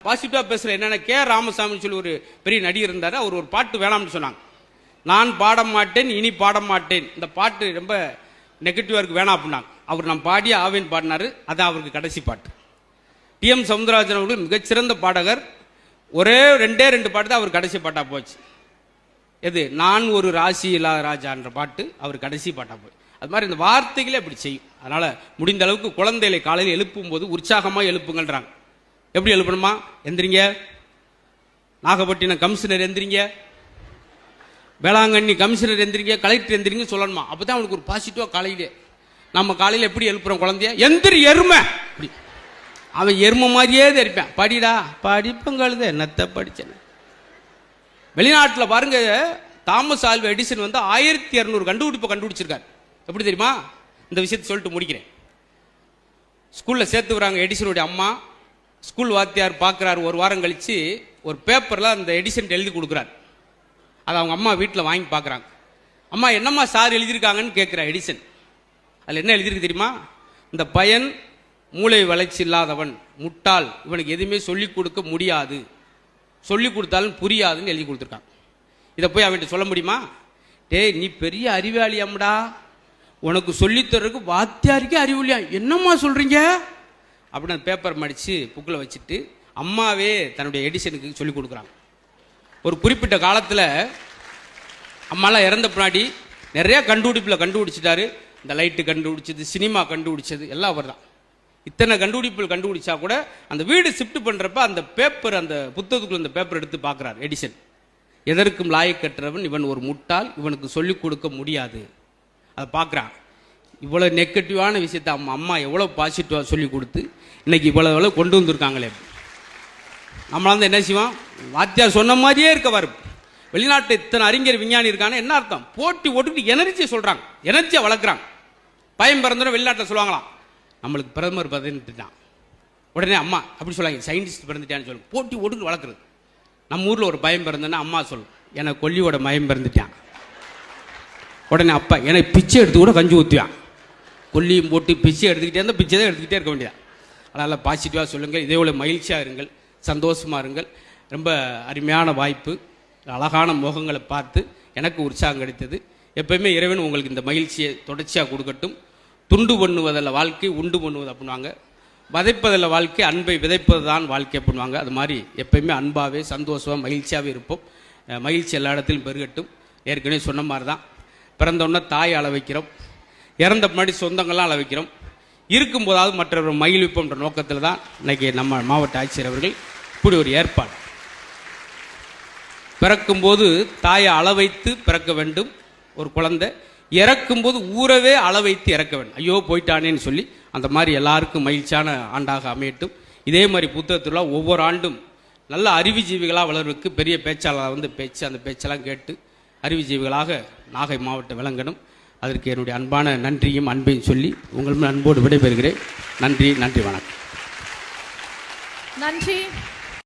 பாசிட்டிவா பேசுற என்னன்னா கே ராமசாமி சொல்லி ஒரு பெரிய நடிகர் இருந்தாரு. அவர் ஒரு பாட்டு வேணாம்னு சொன்னாங்க. நான் பாட மாட்டேன் இனி பாட மாட்டேன், இந்த பாட்டு ரொம்ப நெகட்டிவா இருக்கு வேணாம் அப்படின்னாங்க. அவர் நான் பாடிய ஆவேன் பாடினாரு. அதான் அவருக்கு கடைசி பாட்டு. டி.எம். சௌந்தரராஜன் அவர்கள் மிகச்சிறந்த பாடகர். ஒரே ரெண்டு பாட்டு தான் அவர் கடைசி பாட்டா போச்சு. எது நான் ஒரு ராசி இல்லாத ராஜான்ற பாட்டு அவர் கடைசி பாட்டா போய். அது மாதிரி இந்த வார்த்தைகளே அப்படி செய்யும். அதனால முடிந்த அளவுக்கு குழந்தைகளை காலையில் எழுப்பும் போது உற்சாகமா எழுப்புங்கன்றாங்க. எப்படி எழுப்பணுமா? எந்திரிங்க, நாகப்பட்டினம் கமிஷனர் எந்திரிங்க, வேளாங்கண்ணி கமிஷனர் எந்திரிங்க, கலெக்டர் எந்திரிங்க சொல்லணுமா. அப்பதான் அவனுக்கு ஒரு பாசிட்டிவா காலையிலே. நம்ம காலையில் எப்படி எழுப்புறோம் குழந்தைய? எந்திரி எருமை. அவன் எருமை மாதிரியே தெரிப்பான். படிடா படிப்பங்கழுத என்னத்தை படிச்சேன். வெளிநாட்டில் பாருங்க, தாமஸ் ஆல்வா எடிசன் வந்து 1200 கண்டுபிடிப்பை கண்டுபிடிச்சிருக்காரு. எப்படி தெரியுமா? இந்த விஷயத்தை சொல்லிட்டு முடிக்கிறேன். ஸ்கூல்ல சேர்த்து வராங்க எடிசனுடைய அம்மா. ஸ்கூல் வாத்தியார் பார்க்குறாரு. ஒரு வாரம் கழிச்சு ஒரு பேப்பரில் அந்த எடிசன் எழுதி கொடுக்குறாரு. அதை அவங்க அம்மா வீட்டில் வாங்கி பார்க்குறாங்க. அம்மா என்னம்மா சார் எழுதியிருக்காங்கன்னு கேட்குறா எடிசன். அதில் என்ன எழுதியிருக்கு தெரியுமா? இந்த பையன் மூளை வளர்ச்சி இல்லாதவன், முட்டாள், இவனுக்கு எதுவுமே சொல்லிக் கொடுக்க முடியாது, சொல்லிக் கொடுத்தாலும் புரியாதுன்னு எழுதி கொடுத்துருக்காங்க. இதை போய் அவன்கிட்ட சொல்ல முடியுமா? டேய் நீ பெரிய அறிவாளி அம்டா, உனக்கு சொல்லித்தரக்கு வாத்தியாருக்கே அறிவுலையா, என்னம்மா சொல்றீங்க அப்படின்னு அந்த பேப்பர் மடித்து புக்கில் வச்சுட்டு அம்மாவே தன்னுடைய எடிசனுக்கு சொல்லிக் கொடுக்குறாங்க. ஒரு குறிப்பிட்ட காலத்தில் அம்மாலாம் இறந்த பின்னாடி நிறைய கண்டுபிடிச்சிட்டாரு. இந்த லைட்டு கண்டுபிடிச்சது, சினிமா கண்டுபிடிச்சது எல்லாம் அவர் தான். இத்தனை கண்டுபிடிப்புகள் கண்டுபிடிச்சா கூட அந்த வீடு ஷிஃப்ட் பண்ணுறப்ப அந்த பேப்பர், அந்த புத்தகத்துக்குள்ள அந்த பேப்பர் எடுத்து பார்க்குறாரு எடிசன். எதற்கும் லாயக்கற்றவன் இவன் ஒரு முட்டாள், இவனுக்கு சொல்லிக் கொடுக்க முடியாது. அதை பார்க்குறான். இவ்வளோ நெகட்டிவான விஷயத்தை அம்மா எவ்வளோ பாசிட்டிவாக சொல்லி கொடுத்து இன்னைக்கு இவ்வளோ கொண்டு வந்திருக்காங்களே. நம்மளால என்ன செய்வோம்? வாத்தியார் சொன்ன மாதிரியே இருக்கவார். வெளிநாட்டு இத்தனை அறிஞர் விஞ்ஞானி இருக்காங்க. என்ன அர்த்தம்? போட்டி ஓட்டுக்கிட்டு எனர்ஜியை சொல்கிறாங்க, எனர்ஜியை வளர்க்குறாங்க. பயம் பிறந்தோட வெளிநாட்டில் சொல்லுவாங்களாம், நம்மளுக்கு பிரதமர் பிறந்துட்டான், உடனே அம்மா அப்படி சொல்லாங்க, சயின்டிஸ்ட் பிறந்துட்டான்னு சொல்லுங்க. போட்டி ஓட்டுக்கிட்டு வளர்க்குறது. நம்ம ஊரில் ஒரு பயம் பிறந்தோன்னா அம்மா சொல்லும், எனக்கு கொல்லியோட மயம் பிறந்துட்டான். உடனே அப்பா எனக்கு பிச்சை எடுத்து கூட கஞ்சி ஊற்றுவான். கொல்லியும் போட்டு பிச்சை எடுத்துக்கிட்டே இருந்தால் பிச்சை தான் எடுத்துக்கிட்டே இருக்க வேண்டியதான். அதனால் பாசிட்டிவாக சொல்லுங்கள். இதே போல் மகிழ்ச்சியாக இருங்கள், சந்தோஷமாக இருங்கள். ரொம்ப அருமையான வாய்ப்பு. அழகான முகங்களை பார்த்து எனக்கு உற்சாகம் கிடைத்தது. எப்பயுமே இறைவன் உங்களுக்கு இந்த மகிழ்ச்சியை தொடர்ச்சியாக கொடுக்கட்டும். துண்டு பண்ணுவதில் வாழ்க்கை, உண்டு பண்ணுவது அப்படின்வாங்க. விதைப்பதில் வாழ்க்கை, அன்பை விதைப்பது தான் வாழ்க்கை அப்படின்வாங்க. அது மாதிரி எப்பயுமே அன்பாகவே சந்தோஷமாக மகிழ்ச்சியாகவே இருப்போம். மகிழ்ச்சி எல்லா இடத்திலும் பெருகட்டும். ஏற்கனவே சொன்ன மாதிரி தான், பிறந்தோடனே தாயை அள வைக்கிறோம், இறந்த முன்னாடி சொந்தங்கள்லாம் அள வைக்கிறோம். இருக்கும்போதாவது மற்றவர்கள் மகிழ்விப்போன்ற நோக்கத்தில் தான் இன்னைக்கு நம்ம மாவட்ட ஆட்சியர் அவர்கள் இப்படி ஒரு ஏற்பாடு. பிறக்கும்போது தாயை அள வைத்து பிறக்க வேண்டும் ஒரு குழந்தை, இறக்கும்போது ஊரவே அள வைத்து இறக்க வேண்டும். ஐயோ போயிட்டானேன்னு சொல்லி அந்த மாதிரி எல்லாருக்கும் மகிழ்ச்சியான ஆண்டாக அமையட்டும். இதே மாதிரி புத்தகத்துல ஒவ்வொரு ஆண்டும் நல்ல அறிவுஜீவிகளாக வளர்வதற்கு பெரிய பேச்சாளர் வந்து அந்த பேச்செல்லாம் கேட்டு அறிவுஜீவிகளாக நாகை மாவட்டம் விளங்கணும். அதற்கு என்னுடைய அன்பான நன்றியும் அன்பையும் சொல்லி உங்கள் அன்போடு விடைபெறுகிறேன். நன்றி, வணக்கம். நன்றி.